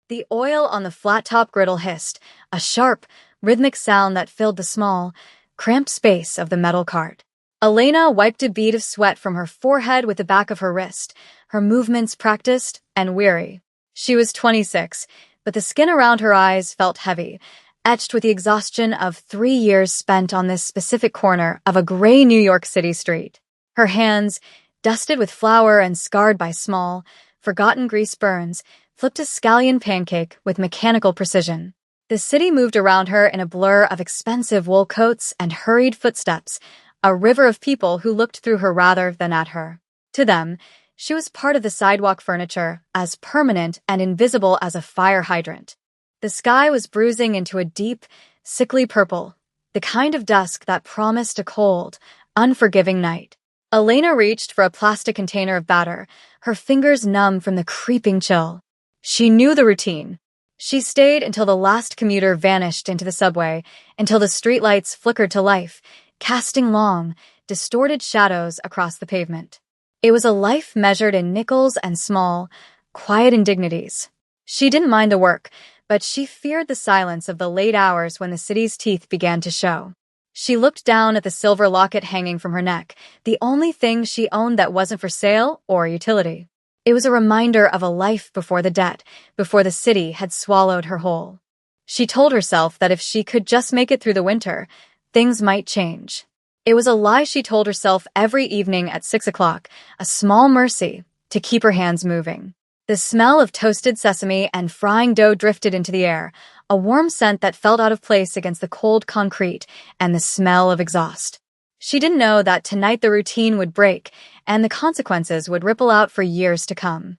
The oil on the flat-top griddle hissed, a sharp, rhythmic sound that filled the small, cramped space of the metal cart. Elena wiped a bead of sweat from her forehead with the back of her wrist, her movements practiced and weary. She was 26, but the skin around her eyes felt heavy, etched with the exhaustion of 3 years spent on this specific corner of a gray New York City street. Her hands, dusted with flour and scarred by small, forgotten grease burns, flipped a scallion pancake with mechanical precision. The city moved around her in a blur of expensive wool coats and hurried footsteps, a river of people who looked through her rather than at her. To them, she was part of the sidewalk furniture, as permanent and invisible as a fire hydrant. The sky was bruising into a deep, sickly purple, the kind of dusk that promised a cold, unforgiving night. Elena reached for a plastic container of batter, her fingers numb from the creeping chill. She knew the routine. She stayed until the last commuter vanished into the subway, until the streetlights flickered to life, casting long, distorted shadows across the pavement. It was a life measured in nickels and small, quiet indignities. She didn't mind the work, but she feared the silence of the late hours when the city's teeth began to show. She looked down at the silver locket hanging from her neck, the only thing she owned that wasn't for sale or utility. It was a reminder of a life before the debt, before the city had swallowed her whole. She told herself that if she could just make it through the winter, things might change. It was a lie she told herself every evening at 6 o'clock, a small mercy to keep her hands moving. The smell of toasted sesame and frying dough drifted into the air, a warm scent that felt out of place against the cold concrete and the smell of exhaust. She didn't know that tonight the routine would break, and the consequences would ripple out for years to come.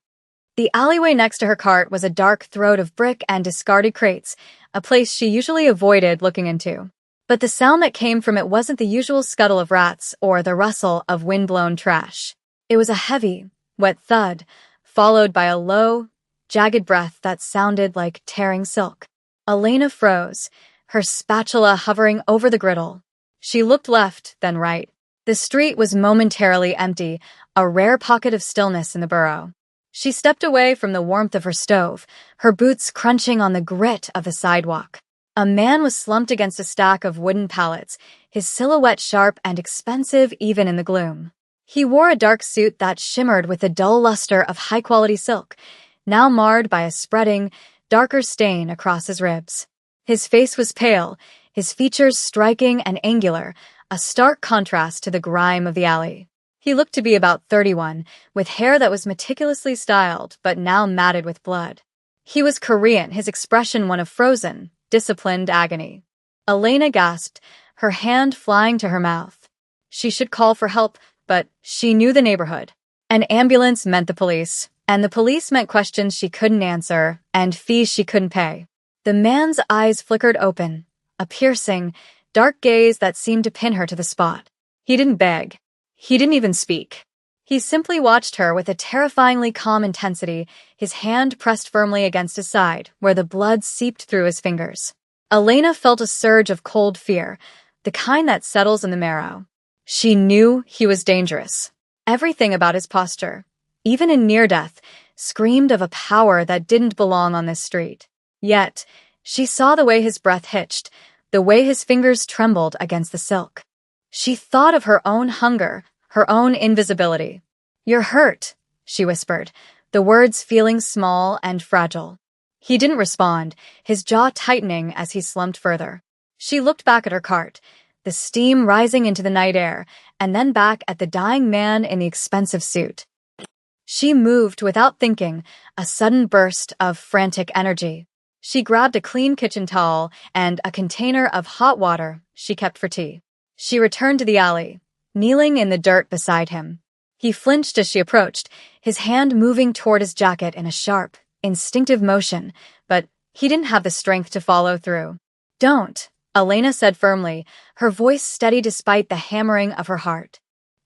The alleyway next to her cart was a dark throat of brick and discarded crates, a place she usually avoided looking into. But the sound that came from it wasn't the usual scuttle of rats or the rustle of wind-blown trash. It was a heavy, wet thud, followed by a low, jagged breath that sounded like tearing silk. Elena froze, her spatula hovering over the griddle. She looked left, then right. The street was momentarily empty, a rare pocket of stillness in the borough. She stepped away from the warmth of her stove, her boots crunching on the grit of the sidewalk. A man was slumped against a stack of wooden pallets, his silhouette sharp and expensive even in the gloom. He wore a dark suit that shimmered with the dull luster of high-quality silk, now marred by a spreading, darker stain across his ribs. His face was pale, his features striking and angular, a stark contrast to the grime of the alley. He looked to be about 31, with hair that was meticulously styled but now matted with blood. He was Korean, his expression one of frozen, disciplined agony. Elena gasped, her hand flying to her mouth. She should call for help, but she knew the neighborhood. An ambulance meant the police, and the police meant questions she couldn't answer and fees she couldn't pay. The man's eyes flickered open, a piercing, dark gaze that seemed to pin her to the spot. He didn't beg. He didn't even speak. He simply watched her with a terrifyingly calm intensity, his hand pressed firmly against his side, where the blood seeped through his fingers. Elena felt a surge of cold fear, the kind that settles in the marrow. She knew he was dangerous. Everything about his posture, even in near death, screamed of a power that didn't belong on this street. Yet, she saw the way his breath hitched, the way his fingers trembled against the silk. She thought of her own hunger, her own invisibility. "You're hurt," she whispered, the words feeling small and fragile. He didn't respond, his jaw tightening as he slumped further. She looked back at her cart, the steam rising into the night air, and then back at the dying man in the expensive suit. She moved without thinking, a sudden burst of frantic energy. She grabbed a clean kitchen towel and a container of hot water she kept for tea. She returned to the alley, kneeling in the dirt beside him. He flinched as she approached, his hand moving toward his jacket in a sharp, instinctive motion, but he didn't have the strength to follow through. "Don't," Elena said firmly, her voice steady despite the hammering of her heart.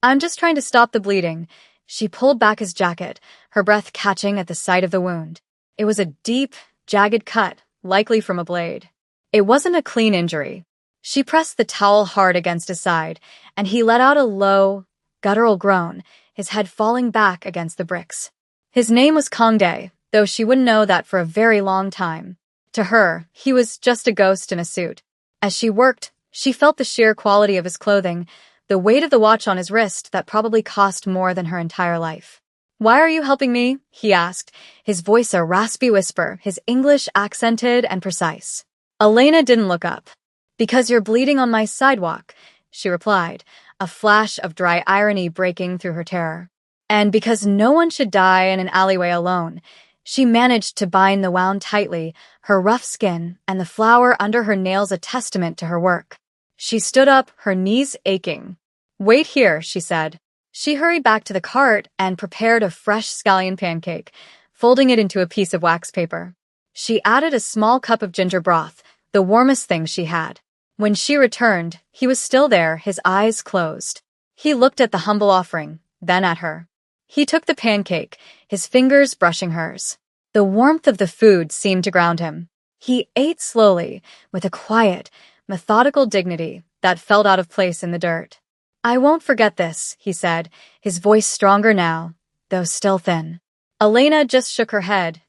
"I'm just trying to stop the bleeding." She pulled back his jacket, her breath catching at the sight of the wound. It was a deep, jagged cut, likely from a blade. It wasn't a clean injury. She pressed the towel hard against his side, and he let out a low, guttural groan, his head falling back against the bricks. His name was Kong Dae, though she wouldn't know that for a very long time. To her, he was just a ghost in a suit. As she worked, she felt the sheer quality of his clothing, the weight of the watch on his wrist that probably cost more than her entire life. "Why are you helping me?" he asked, his voice a raspy whisper, his English accented and precise. Elena didn't look up. "Because you're bleeding on my sidewalk," she replied, a flash of dry irony breaking through her terror. "And because no one should die in an alleyway alone." She managed to bind the wound tightly, her rough skin and the flour under her nails a testament to her work. She stood up, her knees aching. "Wait here," she said. She hurried back to the cart and prepared a fresh scallion pancake, folding it into a piece of wax paper. She added a small cup of ginger broth, the warmest thing she had. When she returned, he was still there, his eyes closed. He looked at the humble offering, then at her. He took the pancake, his fingers brushing hers. The warmth of the food seemed to ground him. He ate slowly, with a quiet, methodical dignity that felt out of place in the dirt. "I won't forget this," he said, his voice stronger now, though still thin. Elena just shook her head,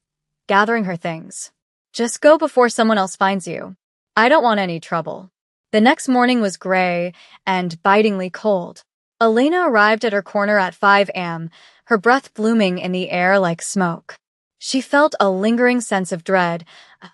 gathering her things. "Just go before someone else finds you. I don't want any trouble." The next morning was gray and bitingly cold. Elena arrived at her corner at 5 a.m., her breath blooming in the air like smoke. She felt a lingering sense of dread,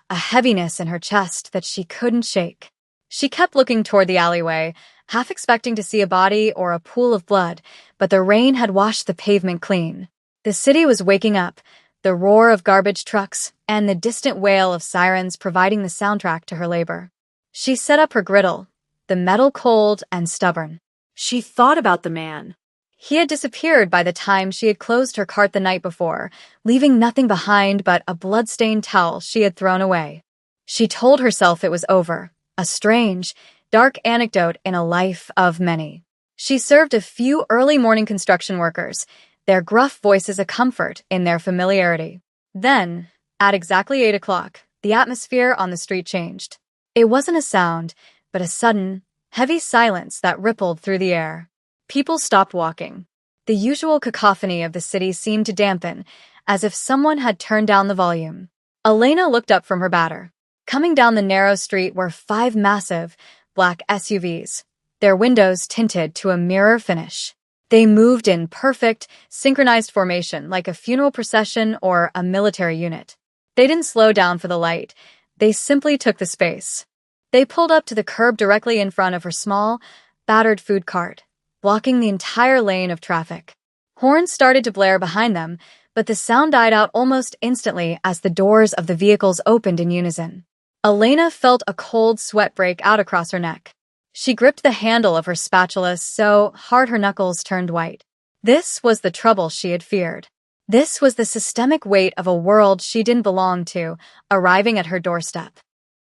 a heaviness in her chest that she couldn't shake. She kept looking toward the alleyway, half expecting to see a body or a pool of blood, but the rain had washed the pavement clean. The city was waking up, the roar of garbage trucks and the distant wail of sirens providing the soundtrack to her labor. She set up her griddle, the metal cold and stubborn. She thought about the man. He had disappeared by the time she had closed her cart the night before, leaving nothing behind but a blood-stained towel she had thrown away. She told herself it was over, a strange, dark anecdote in a life of many. She served a few early morning construction workers, their gruff voices a comfort in their familiarity. Then, at exactly 8 o'clock, the atmosphere on the street changed. It wasn't a sound, but a sudden, heavy silence that rippled through the air. People stopped walking. The usual cacophony of the city seemed to dampen, as if someone had turned down the volume. Elena looked up from her batter. Coming down the narrow street were 5 massive, black SUVs, their windows tinted to a mirror finish. They moved in perfect, synchronized formation like a funeral procession or a military unit. They didn't slow down for the light. They simply took the space. They pulled up to the curb directly in front of her small, battered food cart, blocking the entire lane of traffic. Horns started to blare behind them, but the sound died out almost instantly as the doors of the vehicles opened in unison. Elena felt a cold sweat break out across her neck. She gripped the handle of her spatula so hard her knuckles turned white. This was the trouble she had feared. This was the systemic weight of a world she didn't belong to, arriving at her doorstep.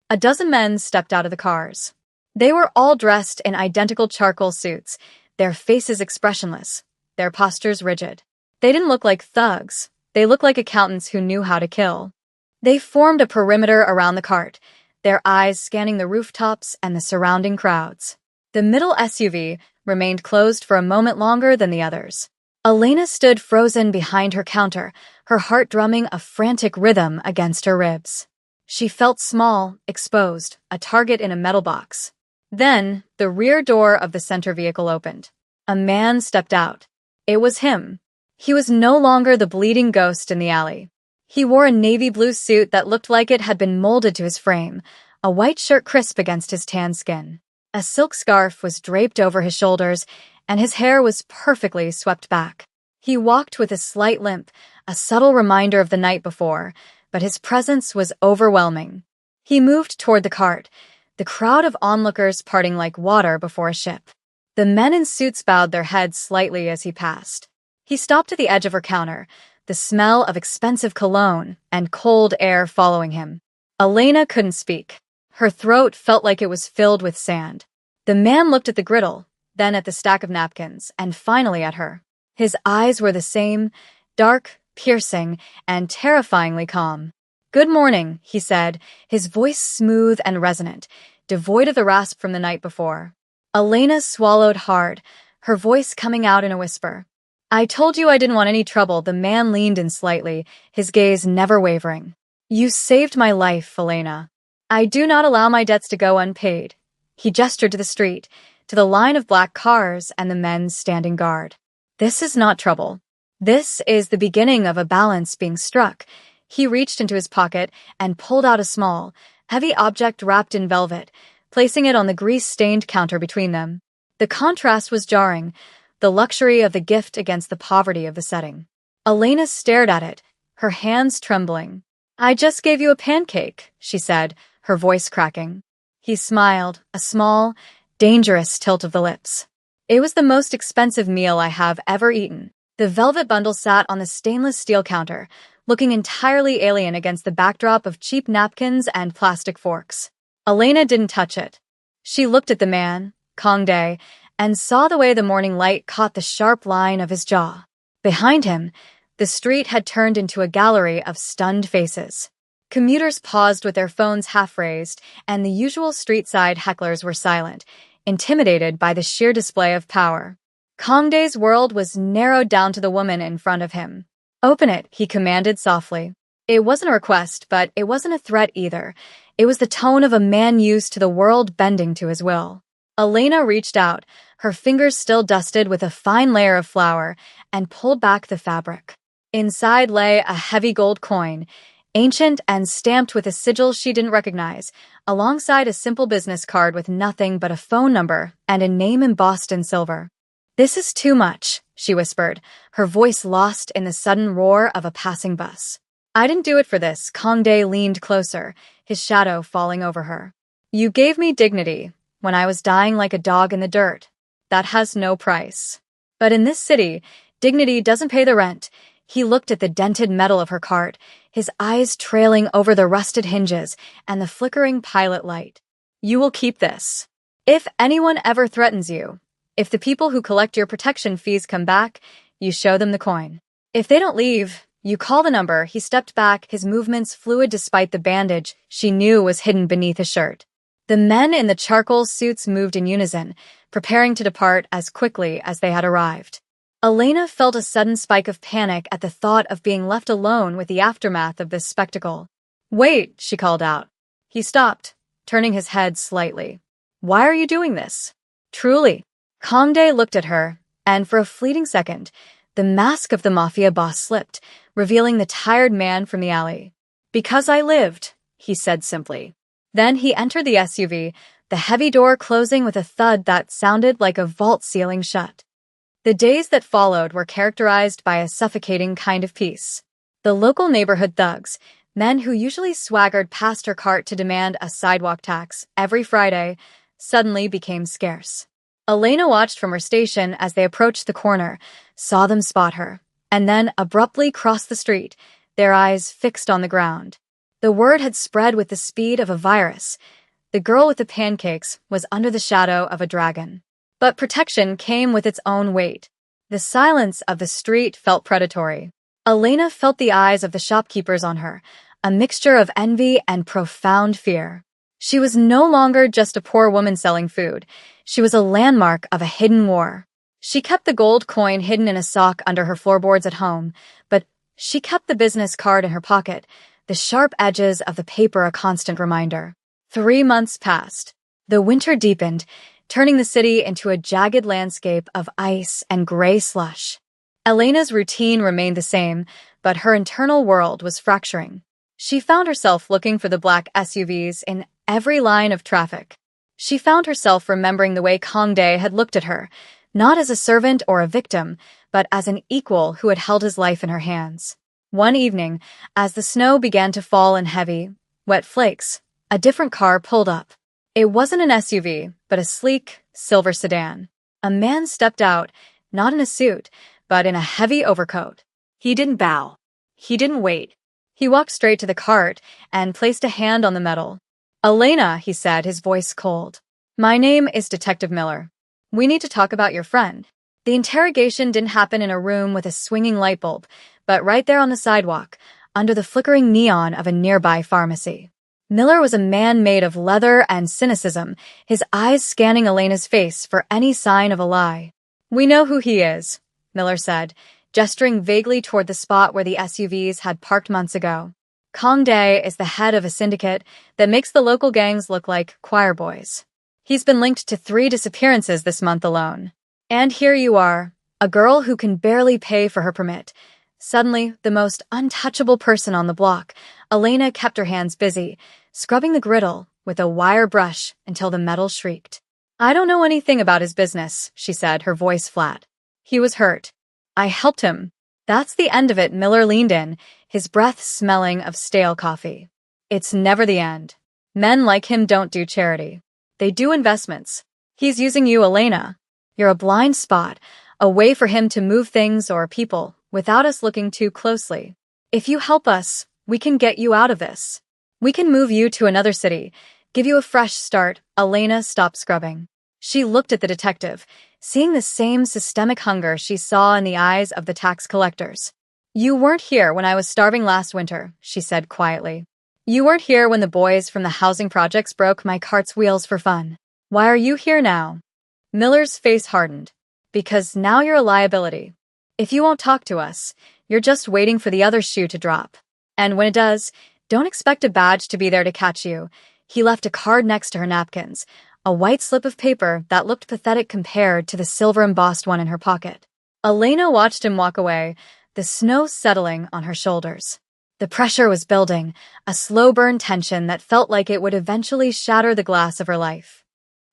A dozen men stepped out of the cars. They were all dressed in identical charcoal suits, their faces expressionless, their postures rigid. They didn't look like thugs. They looked like accountants who knew how to kill. They formed a perimeter around the cart, their eyes scanning the rooftops and the surrounding crowds. The middle SUV remained closed for a moment longer than the others. Elena stood frozen behind her counter, her heart drumming a frantic rhythm against her ribs. She felt small, exposed, a target in a metal box. Then, the rear door of the center vehicle opened. A man stepped out. It was him. He was no longer the bleeding ghost in the alley. He wore a navy blue suit that looked like it had been molded to his frame, a white shirt crisp against his tan skin. A silk scarf was draped over his shoulders, and his hair was perfectly swept back. He walked with a slight limp, a subtle reminder of the night before, but his presence was overwhelming. He moved toward the cart, the crowd of onlookers parting like water before a ship. The men in suits bowed their heads slightly as he passed. He stopped at the edge of her counter, the smell of expensive cologne and cold air following him. Elena couldn't speak. Her throat felt like it was filled with sand. The man looked at the griddle, then at the stack of napkins, and finally at her. His eyes were the same, dark, piercing, and terrifyingly calm. "Good morning," he said, his voice smooth and resonant, devoid of the rasp from the night before. Elena swallowed hard, her voice coming out in a whisper. I told you I didn't want any trouble. The man leaned in slightly, his gaze never wavering. You saved my life, Elena. I do not allow my debts to go unpaid. He gestured to the street, to the line of black cars and the men standing guard. This is not trouble. This is the beginning of a balance being struck. He reached into his pocket and pulled out a small, heavy object wrapped in velvet, placing it on the grease-stained counter between them. The contrast was jarring, the luxury of the gift against the poverty of the setting. Elena stared at it, her hands trembling. I just gave you a pancake, she said, her voice cracking. He smiled, a small, dangerous tilt of the lips. It was the most expensive meal I have ever eaten. The velvet bundle sat on the stainless steel counter, looking entirely alien against the backdrop of cheap napkins and plastic forks. Elena didn't touch it. She looked at the man, Kong Dae, and saw the way the morning light caught the sharp line of his jaw. Behind him, the street had turned into a gallery of stunned faces. Commuters paused with their phones half-raised, and the usual street-side hecklers were silent, intimidated by the sheer display of power. Kong Dae's world was narrowed down to the woman in front of him. Open it, he commanded softly. It wasn't a request, but it wasn't a threat either. It was the tone of a man used to the world bending to his will. Elena reached out, her fingers still dusted with a fine layer of flour, and pulled back the fabric. Inside lay a heavy gold coin, ancient and stamped with a sigil she didn't recognize, alongside a simple business card with nothing but a phone number and a name embossed in silver. This is too much, she whispered, her voice lost in the sudden roar of a passing bus. I didn't do it for this. Kong Dae leaned closer, his shadow falling over her. You gave me dignity when I was dying like a dog in the dirt. That has no price. But in this city, dignity doesn't pay the rent. He looked at the dented metal of her cart, his eyes trailing over the rusted hinges and the flickering pilot light. You will keep this. If anyone ever threatens you, if the people who collect your protection fees come back, you show them the coin. If they don't leave, you call the number. He stepped back, his movements fluid despite the bandage she knew was hidden beneath his shirt. The men in the charcoal suits moved in unison, preparing to depart as quickly as they had arrived. Elena felt a sudden spike of panic at the thought of being left alone with the aftermath of this spectacle. Wait, she called out. He stopped, turning his head slightly. Why are you doing this? Truly. Kong Dae looked at her, and for a fleeting second, the mask of the Mafia boss slipped, revealing the tired man from the alley. Because I lived, he said simply. Then he entered the SUV, the heavy door closing with a thud that sounded like a vault ceiling shut. The days that followed were characterized by a suffocating kind of peace. The local neighborhood thugs, men who usually swaggered past her cart to demand a sidewalk tax every Friday, suddenly became scarce. Elena watched from her station as they approached the corner, saw them spot her, and then abruptly crossed the street, their eyes fixed on the ground. The word had spread with the speed of a virus. The girl with the pancakes was under the shadow of a dragon. But protection came with its own weight. The silence of the street felt predatory. Elena felt the eyes of the shopkeepers on her, a mixture of envy and profound fear. She was no longer just a poor woman selling food. She was a landmark of a hidden war. She kept the gold coin hidden in a sock under her floorboards at home, but she kept the business card in her pocket, the sharp edges of the paper a constant reminder. 3 months passed. The winter deepened, turning the city into a jagged landscape of ice and gray slush. Elena's routine remained the same, but her internal world was fracturing. She found herself looking for the black SUVs in every line of traffic. She found herself remembering the way Kong Dae had looked at her, not as a servant or a victim, but as an equal who had held his life in her hands. One evening, as the snow began to fall in heavy, wet flakes, a different car pulled up. It wasn't an SUV, but a sleek, silver sedan. A man stepped out, not in a suit, but in a heavy overcoat. He didn't bow. He didn't wait. He walked straight to the cart and placed a hand on the metal. Elena, he said, his voice cold. My name is Detective Miller. We need to talk about your friend. The interrogation didn't happen in a room with a swinging light bulb, but right there on the sidewalk, under the flickering neon of a nearby pharmacy. Miller was a man made of leather and cynicism, his eyes scanning Elena's face for any sign of a lie. We know who he is, Miller said, gesturing vaguely toward the spot where the SUVs had parked months ago. Kongdae is the head of a syndicate that makes the local gangs look like choir boys. He's been linked to 3 disappearances this month alone. And here you are, a girl who can barely pay for her permit. Suddenly, the most untouchable person on the block, Elena kept her hands busy, scrubbing the griddle with a wire brush until the metal shrieked. I don't know anything about his business, she said, her voice flat. He was hurt. I helped him. That's the end of it. Miller leaned in, his breath smelling of stale coffee. It's never the end. Men like him don't do charity. They do investments. He's using you, Elena. You're a blind spot, a way for him to move things or people without us looking too closely. If you help us, we can get you out of this. We can move you to another city, give you a fresh start. Elena stopped scrubbing. She looked at the detective, seeing the same systemic hunger she saw in the eyes of the tax collectors. You weren't here when I was starving last winter, she said quietly. You weren't here when the boys from the housing projects broke my cart's wheels for fun. Why are you here now? Miller's face hardened. Because now you're a liability. If you won't talk to us, you're just waiting for the other shoe to drop. And when it does, don't expect a badge to be there to catch you. He left a card next to her napkins, a white slip of paper that looked pathetic compared to the silver-embossed one in her pocket. Elena watched him walk away, the snow settling on her shoulders. The pressure was building, a slow-burn tension that felt like it would eventually shatter the glass of her life.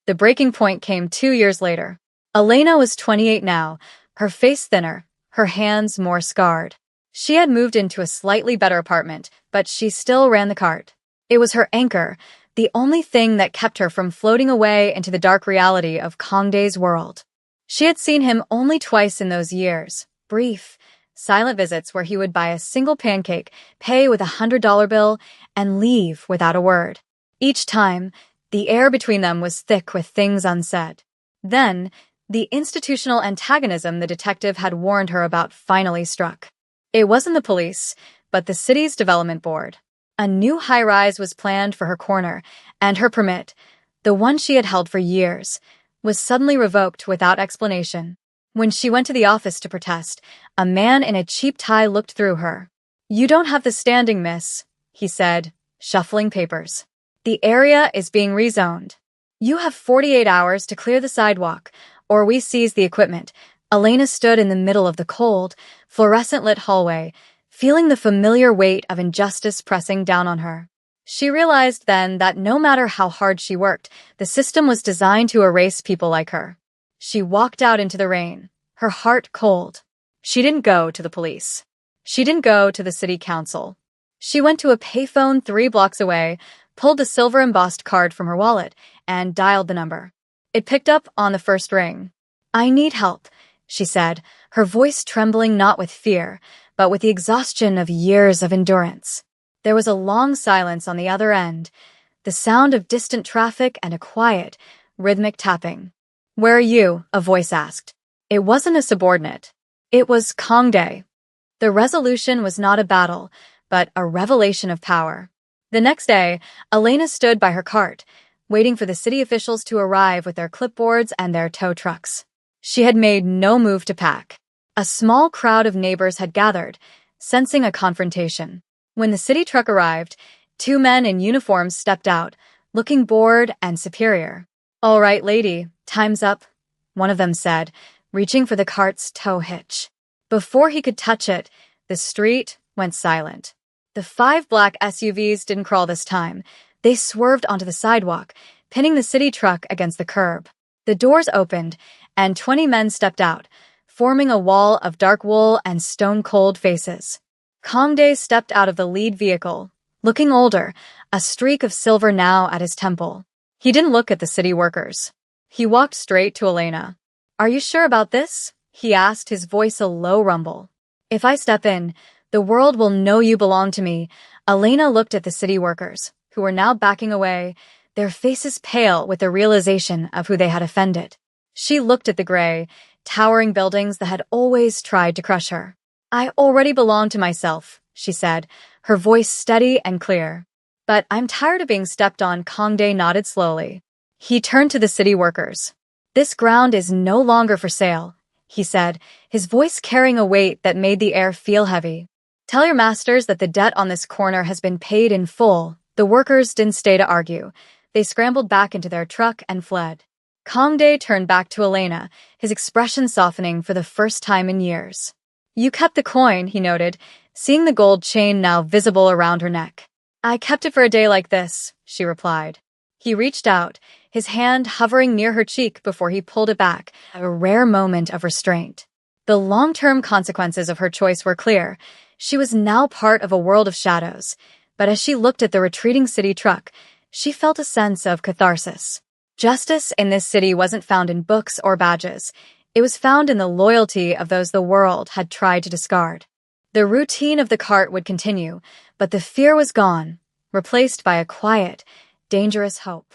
The breaking point came 2 years later. Elena was 28 now, her face thinner, her hands more scarred. She had moved into a slightly better apartment, but she still ran the cart. It was her anchor, the only thing that kept her from floating away into the dark reality of Kongdae's world. She had seen him only twice in those years, brief, silent visits where he would buy a single pancake, pay with $100 bill, and leave without a word. Each time, the air between them was thick with things unsaid. Then, the institutional antagonism the detective had warned her about finally struck. It wasn't the police, but the city's development board. A new high-rise was planned for her corner, and her permit, the one she had held for years, was suddenly revoked without explanation. When she went to the office to protest, a man in a cheap tie looked through her. You don't have the standing, miss, he said, shuffling papers. The area is being rezoned. You have 48 hours to clear the sidewalk, or we seize the equipment. Elena stood in the middle of the cold, fluorescent-lit hallway, feeling the familiar weight of injustice pressing down on her. She realized then that no matter how hard she worked, the system was designed to erase people like her. She walked out into the rain, her heart cold. She didn't go to the police. She didn't go to the city council. She went to a payphone 3 blocks away, pulled a silver-embossed card from her wallet, and dialed the number. It picked up on the first ring. I need help, she said, her voice trembling not with fear, but with the exhaustion of years of endurance. There was a long silence on the other end, the sound of distant traffic and a quiet, rhythmic tapping. Where are you? A voice asked. It wasn't a subordinate. It was Kongdae. The resolution was not a battle, but a revelation of power. The next day, Elena stood by her cart, waiting for the city officials to arrive with their clipboards and their tow trucks. She had made no move to pack. A small crowd of neighbors had gathered, sensing a confrontation. When the city truck arrived, 2 men in uniforms stepped out, looking bored and superior. All right, lady, time's up, one of them said, reaching for the cart's tow hitch. Before he could touch it, the street went silent. The 5 black SUVs didn't crawl this time. They swerved onto the sidewalk, pinning the city truck against the curb. The doors opened, and 20 men stepped out, forming a wall of dark wool and stone-cold faces. Kongdae stepped out of the lead vehicle, looking older, a streak of silver now at his temple. He didn't look at the city workers. He walked straight to Elena. Are you sure about this? He asked, his voice a low rumble. If I step in, the world will know you belong to me. Elena looked at the city workers, who were now backing away, their faces pale with the realization of who they had offended. She looked at the gray, towering buildings that had always tried to crush her. I already belong to myself, she said, her voice steady and clear. But I'm tired of being stepped on. Kongdae nodded slowly. He turned to the city workers. This ground is no longer for sale. he said, his voice carrying a weight that made the air feel heavy. Tell your masters that the debt on this corner has been paid in full. The workers didn't stay to argue. They scrambled back into their truck and fled. Kongde turned back to Elena, his expression softening for the first time in years. You kept the coin, he noted, seeing the gold chain now visible around her neck. I kept it for a day like this, she replied. He reached out, his hand hovering near her cheek before he pulled it back, a rare moment of restraint. The long-term consequences of her choice were clear. She was now part of a world of shadows, but as she looked at the retreating city truck, she felt a sense of catharsis. Justice in this city wasn't found in books or badges. It was found in the loyalty of those the world had tried to discard. The routine of the cart would continue, but the fear was gone, replaced by a quiet, dangerous hope.